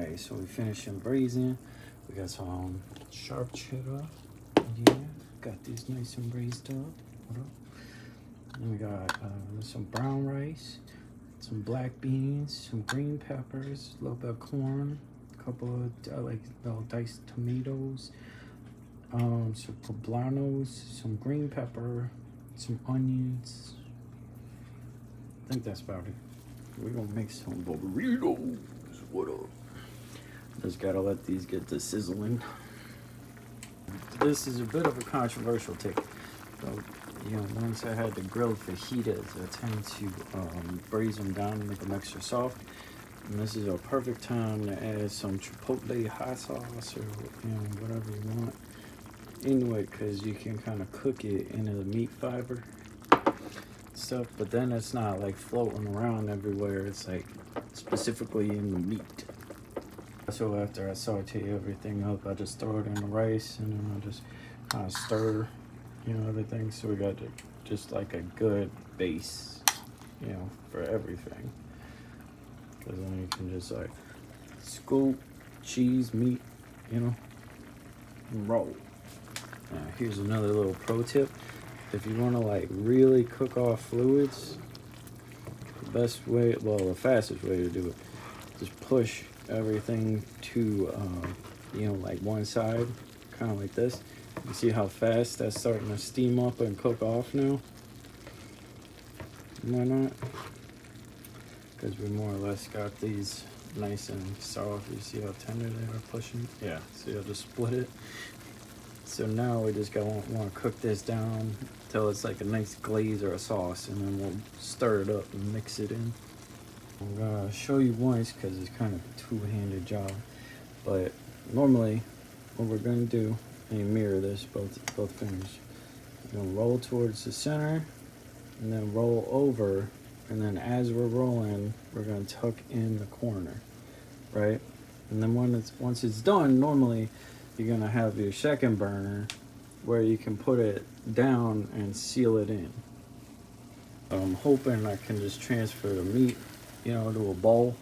Alright, so we finished braising. We got some sharp cheddar. Yeah, got this nice and braised up. What up? And we got some brown rice, some black beans, some green peppers, a little bit of corn, a couple of like little diced tomatoes, some poblanos, some green pepper, some onions. I think that's about it. We're gonna make some burritos. What up? Just gotta let these get to sizzling. This is a bit of a controversial take. So, you know, once I had the grilled fajitas, I tend to braise them down and make them extra soft. And this is a perfect time to add some chipotle hot sauce or, you know, whatever you want into it, because you can kind of cook it into the meat fiber stuff, but then it's not like floating around everywhere. It's like specifically in the meat. So after I saute everything up, I just throw it in the rice, and then I just kind of stir, you know, everything. So we got just like a good base, you know, for everything. Because then you can just like scoop cheese, meat, you know, and roll. Now here's another little pro tip. If you want to like really cook off fluids, the best way, well, the fastest way to do it, just push everything to, you know, like one side, kind of like this. You see how fast that's starting to steam up and cook off now? Why not? Because we more or less got these nice and soft. You see how tender they are pushing? Yeah, see, I'll just split it. So now we just want to cook this down until it's like a nice glaze or a sauce, and then we'll stir it up and mix it in. I'm gonna show you once because it's kind of a two-handed job, but normally what we're gonna do, and you mirror this both fingers, you're gonna roll towards the center and then roll over, and then as we're rolling, we're gonna tuck in the corner, right? And then once it's done, normally you're gonna have your second burner where you can put it down and seal it in. I'm hoping I can just transfer the meat, you know, to a bowl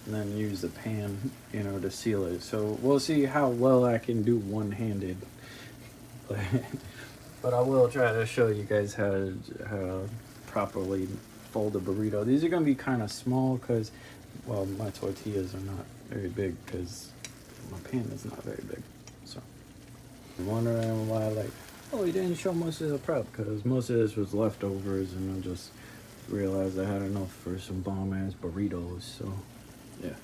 and then use the pan, you know, to seal it. So we'll see how well I can do one-handed. But I will try to show you guys how to properly fold a burrito. These are gonna be kind of small because, well, my tortillas are not very big because my pan is not very big. So I'm wondering why, like, oh, he didn't show most of the prep, because most of this was leftovers, and I just realized I had enough for some bomb-ass burritos. So yeah,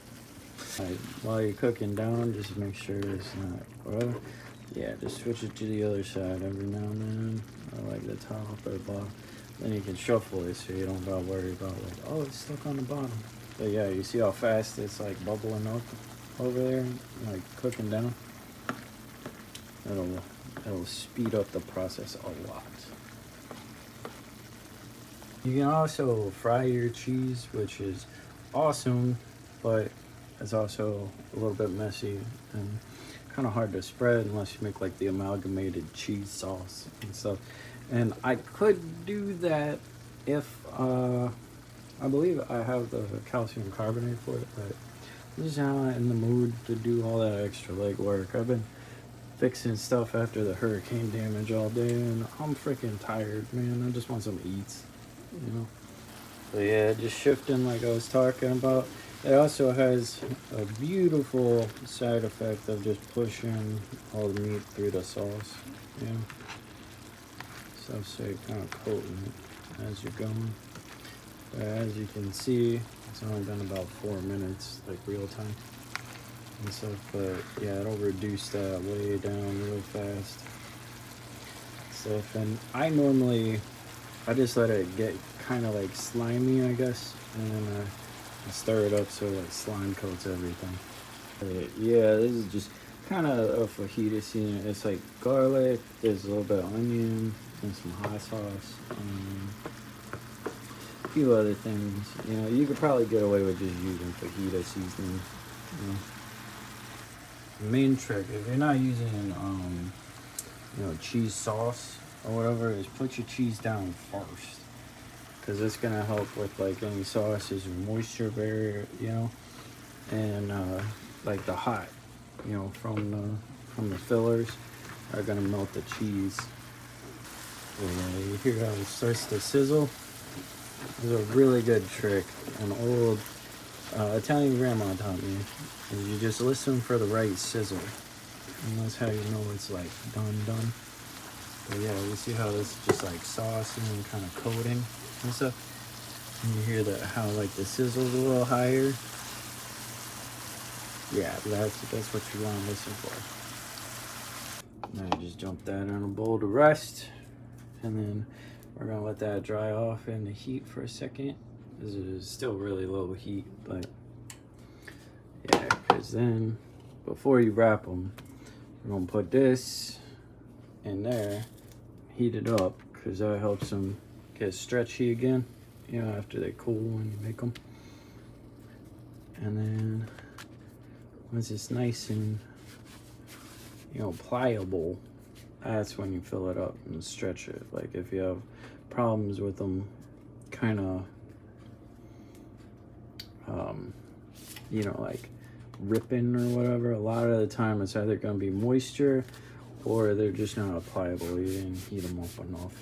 like, while you're cooking down, just make sure it's not, well, yeah, just switch it to the other side every now and then, or like the top or the bottom. Then you can shuffle it so you don't gotta worry about like, oh, it's stuck on the bottom. But yeah, you see how fast it's like bubbling up over there, like cooking down. It'll speed up the process a lot. You can also fry your cheese, which is awesome, but it's also a little bit messy and kind of hard to spread unless you make like the amalgamated cheese sauce and stuff. And I could do that if I believe I have the calcium carbonate for it, but I'm just not in the mood to do all that extra legwork. I've been fixing stuff after the hurricane damage all day, and I'm freaking tired, man. I just want some eats, you know. So yeah, just shifting like I was talking about. It also has a beautiful side effect of just pushing all the meat through the sauce, you know. So say kind of coating it as you're going. But as you can see, it's only been about 4 minutes, like real time and stuff, but yeah, it'll reduce that way down real fast stuff. And I just let it get kind of like slimy, I guess, and then I stir it up so like slime coats everything. But yeah, this is just kind of a fajita scene. It's like garlic, there's a little bit of onion and some hot sauce, a few other things. You know, you could probably get away with just using fajita seasoning, you know. Main trick, if you're not using you know, cheese sauce or whatever, is put your cheese down first, because it's gonna help with like any sauces or moisture barrier, you know. And like the hot, from the fillers are gonna melt the cheese. And you hear how it starts to sizzle. There's a really good trick an old Italian grandma taught me. Is you just listen for the right sizzle, and that's how you know it's like done. But yeah, you see how this is just like saucing and kind of coating and stuff. And you hear that how like the sizzle's a little higher. Yeah, that's what you want to listen for. Now you just dump that in a bowl to rest, and then we're gonna let that dry off in the heat for a second. This is still really low heat, but yeah, because then before you wrap them, we're gonna put this in there, heat it up, because that helps them get stretchy again, after they cool when you make them. And then once it's nice and pliable, that's when you fill it up and stretch it. Like if you have problems with them kind of like ripping or whatever, a lot of the time it's either going to be moisture or they're just not pliable. You didn't heat them up enough.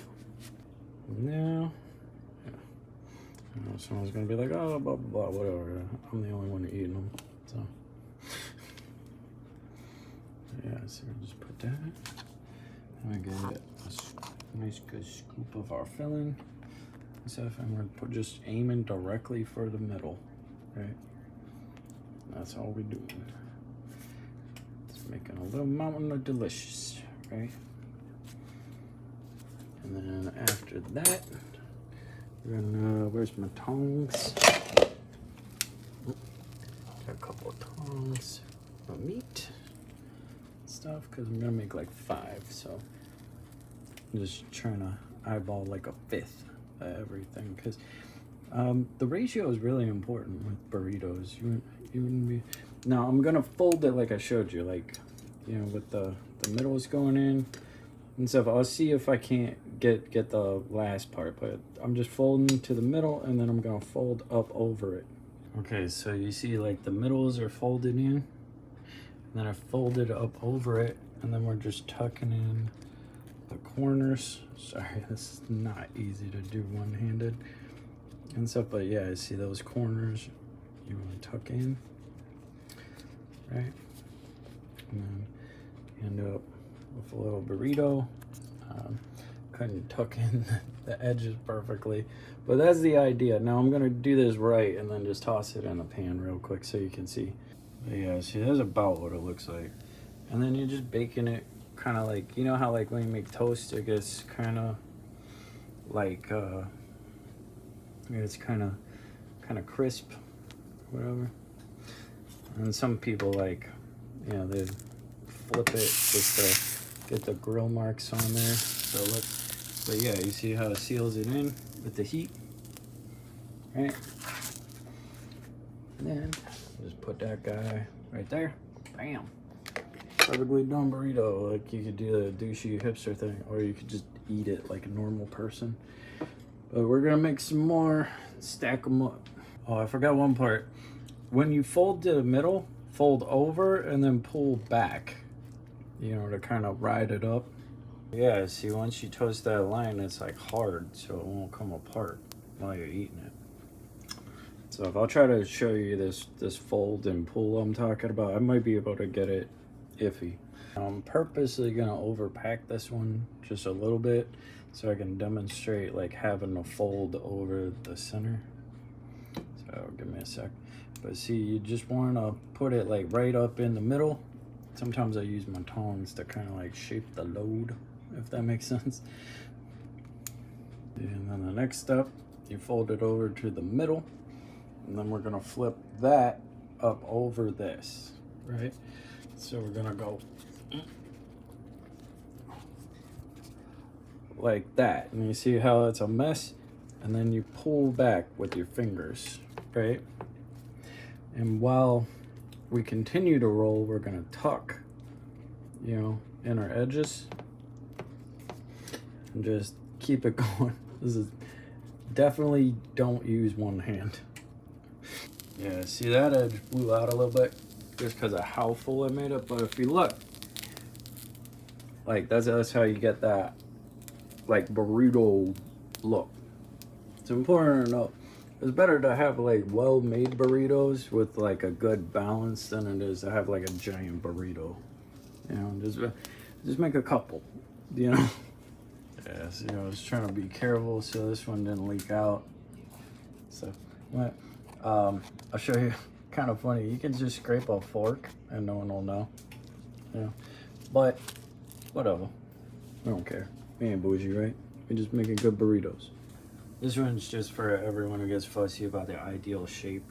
Now, someone's going to be like, oh, blah, blah, blah, whatever. I'm the only one eating them. So, yeah, so we just put that. And we get a nice good scoop of our filling and stuff. And we're just aiming directly for the middle, right? That's all we're doing. Just making a little mountain of delicious, right? And then after that, we're gonna, where's my tongs? Got a couple of tongs of meat and stuff, because I'm gonna make like 5, so I'm just trying to eyeball like a 5th of everything, because the ratio is really important with burritos. Now I'm gonna fold it like I showed you, like with the middle is going in and stuff. I'll see if I can't get the last part, but I'm just folding to the middle, and then I'm gonna fold up over it. Okay, so you see like the middles are folded in, and then I folded up over it, and then we're just tucking in the corners. Sorry, this is not easy to do one-handed and stuff, but yeah, I see those corners you want to tuck in, right? And then you end up with a little burrito. Couldn't tuck in the edges perfectly, but that's the idea. Now I'm gonna do this right and then just toss it in the pan real quick so you can see. But yeah, see, that's about what it looks like. And then you're just baking it kind of like, how like when you make toast, it gets kind of like it's kind of crisp, whatever. And some people like, they flip it just to get the grill marks on there. So look, but yeah, you see how it seals it in with the heat, right? And then just put that guy right there. Bam. Perfectly done burrito. Like you could do the douchey hipster thing, or you could just eat it like a normal person. But we're gonna make some more, stack them up. Oh, I forgot one part. When you fold to the middle, fold over and then pull back, to kind of ride it up. Yeah, see, once you toast that line, it's like hard, so it won't come apart while you're eating it. So if I'll try to show you this fold and pull I'm talking about, I might be able to get it iffy. I'm purposely gonna overpack this one just a little bit so I can demonstrate like having to fold over the center. So give me a sec. But see, you just want to put it like right up in the middle. Sometimes I use my tongs to kind of like shape the load, if that makes sense. And then the next step, you fold it over to the middle, and then we're gonna flip that up over this, right? So we're gonna go like that, and you see how it's a mess, and then you pull back with your fingers, right? And while we continue to roll, we're gonna tuck, in our edges, and just keep it going. This is definitely, don't use one hand. Yeah, see that edge blew out a little bit. just because of how full I made it. But if you look, like that's how you get that like burrito look. It's important to know. It's better to have like well-made burritos with like a good balance than it is to have like a giant burrito. You know, just make a couple. You know. Yeah, so I was trying to be careful so this one didn't leak out. So, what? I'll show you. Kind of funny. You can just scrape a fork and no one will know. Yeah, but whatever. I don't care. We ain't bougie, right? We just making good burritos. This one's just for everyone who gets fussy about the ideal shape.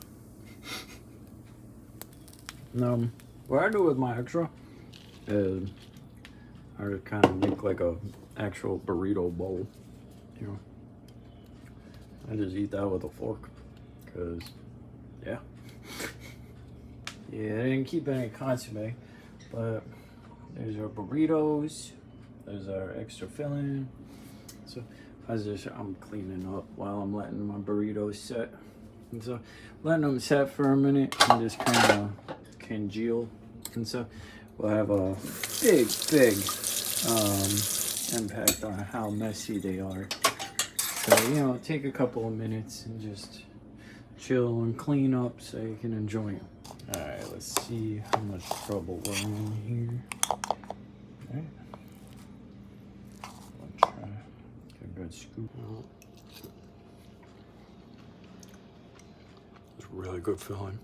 What I do with my extra is I kind of make like a actual burrito bowl. You know, I just eat that with a fork, cause yeah, yeah. I didn't keep any consomme, but there's our burritos. There's our extra filling. So I'm cleaning up while I'm letting my burritos set. And so letting them set for a minute and just kind of congeal. And so we'll have a big impact on how messy they are. So, you know, take a couple of minutes and just chill and clean up so you can enjoy them. All right, let's see how much trouble we're in here. All right. I'll try get a good scoop out. It's really good filling.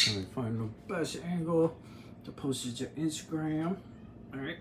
Let me find the best angle to post it to Instagram. All right.